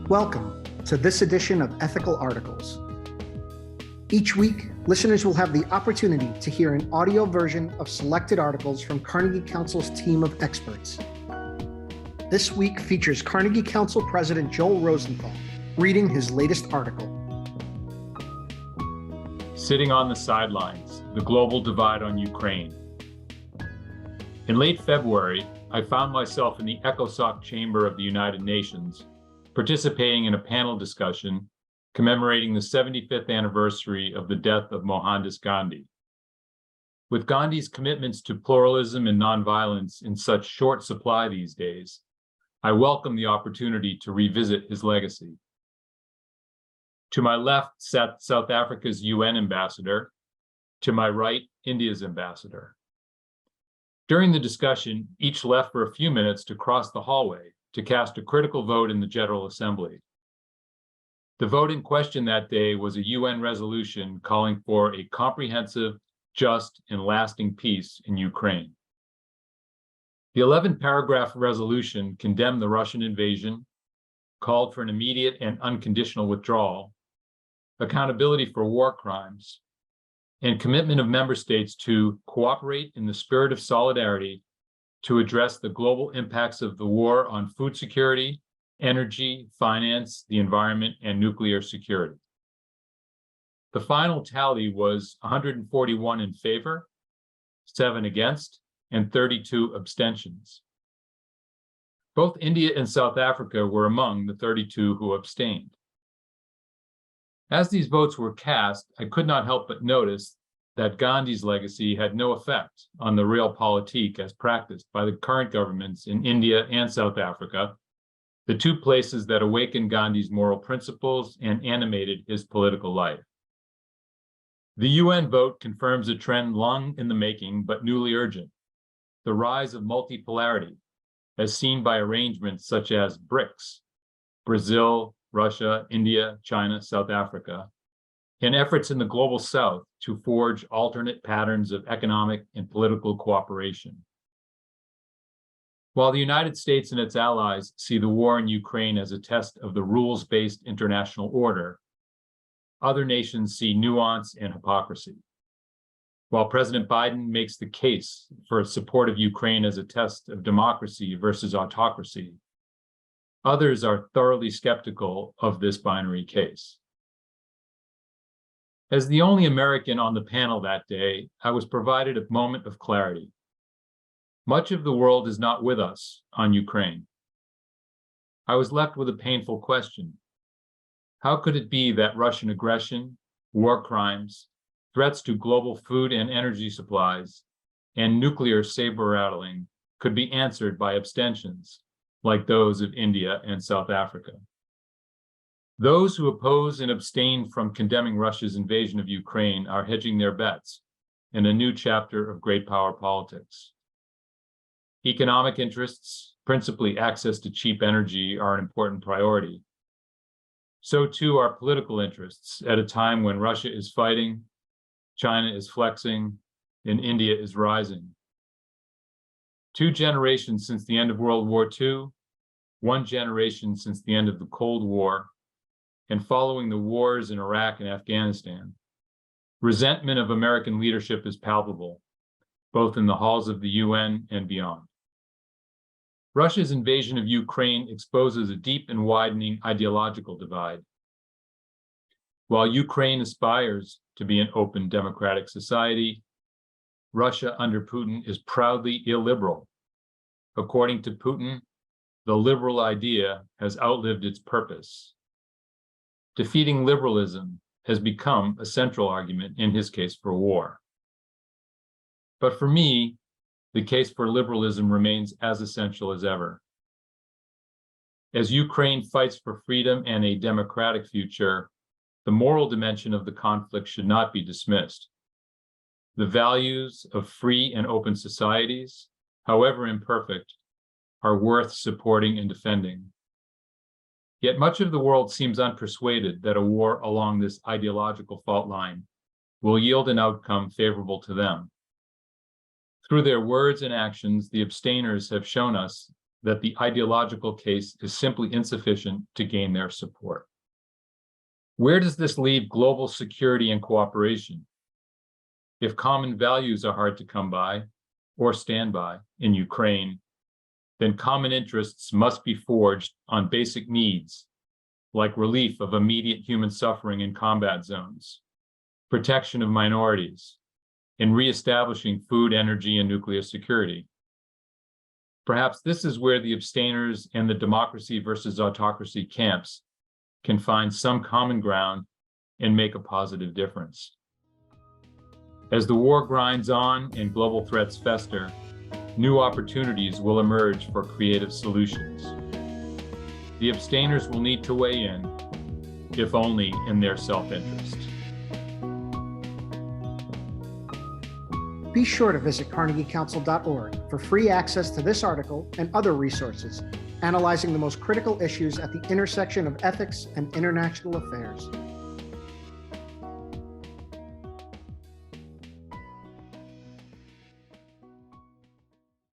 Welcome to this edition of Ethical Articles. Each week, listeners will have the opportunity to hear an audio version of selected articles from Carnegie Council's team of experts. This week features Carnegie Council President Joel Rosenthal reading his latest article. Sitting on the Sidelines, the global divide on Ukraine. In late February, I found myself in the ECOSOC chamber of the United Nations, participating in a panel discussion commemorating the 75th anniversary of the death of Mohandas Gandhi. With Gandhi's commitments to pluralism and nonviolence in such short supply these days, I welcome the opportunity to revisit his legacy. To my left sat South Africa's UN ambassador. To my right, India's ambassador. During the discussion, each left for a few minutes to cross the hallway to cast a critical vote in the General Assembly. The vote in question that day was a UN resolution calling for a comprehensive, just, and lasting peace in Ukraine. The 11-paragraph resolution condemned the Russian invasion, called for an immediate and unconditional withdrawal, accountability for war crimes, and commitment of member states to cooperate in the spirit of solidarity to address the global impacts of the war on food security, energy, finance, the environment, and nuclear security. The final tally was 141 in favor, 7 against, and 32 abstentions. Both India and South Africa were among the 32 who abstained. As these votes were cast, I could not help but notice that Gandhi's legacy had no effect on the realpolitik as practiced by the current governments in India and South Africa, the two places that awakened Gandhi's moral principles and animated his political life. The UN vote confirms a trend long in the making but newly urgent, the rise of multipolarity, as seen by arrangements such as BRICS, Brazil, Russia, India, China, South Africa, and efforts in the global south to forge alternate patterns of economic and political cooperation. While the United States and its allies see the war in Ukraine as a test of the rules-based international order, other nations see nuance and hypocrisy. While President Biden makes the case for support of Ukraine as a test of democracy versus autocracy, others are thoroughly skeptical of this binary case. As the only American on the panel that day, I was provided a moment of clarity. Much of the world is not with us on Ukraine. I was left with a painful question. How could it be that Russian aggression, war crimes, threats to global food and energy supplies, and nuclear saber-rattling could be answered by abstentions like those of India and South Africa? Those who oppose and abstain from condemning Russia's invasion of Ukraine are hedging their bets in a new chapter of great power politics. Economic interests, principally access to cheap energy, are an important priority. So too are political interests at a time when Russia is fighting, China is flexing, and India is rising. 2 generations since the end of World War II, 1 generation since the end of the Cold War, and following the wars in Iraq and Afghanistan, resentment of American leadership is palpable, both in the halls of the UN and beyond. Russia's invasion of Ukraine exposes a deep and widening ideological divide. While Ukraine aspires to be an open democratic society, Russia under Putin is proudly illiberal. According to Putin, the liberal idea has outlived its purpose. Defeating liberalism has become a central argument in his case for war. But for me, the case for liberalism remains as essential as ever. As Ukraine fights for freedom and a democratic future, the moral dimension of the conflict should not be dismissed. The values of free and open societies, however imperfect, are worth supporting and defending. Yet much of the world seems unpersuaded that a war along this ideological fault line will yield an outcome favorable to them. Through their words and actions, the abstainers have shown us that the ideological case is simply insufficient to gain their support. Where does this leave global security and cooperation? If common values are hard to come by or stand by in Ukraine, then common interests must be forged on basic needs like relief of immediate human suffering in combat zones, protection of minorities, and reestablishing food, energy, and nuclear security. Perhaps this is where the abstainers and the democracy versus autocracy camps can find some common ground and make a positive difference. As the war grinds on and global threats fester, new opportunities will emerge for creative solutions. The abstainers will need to weigh in, if only in their self-interest. Be sure to visit carnegiecouncil.org for free access to this article and other resources analyzing the most critical issues at the intersection of ethics and international affairs.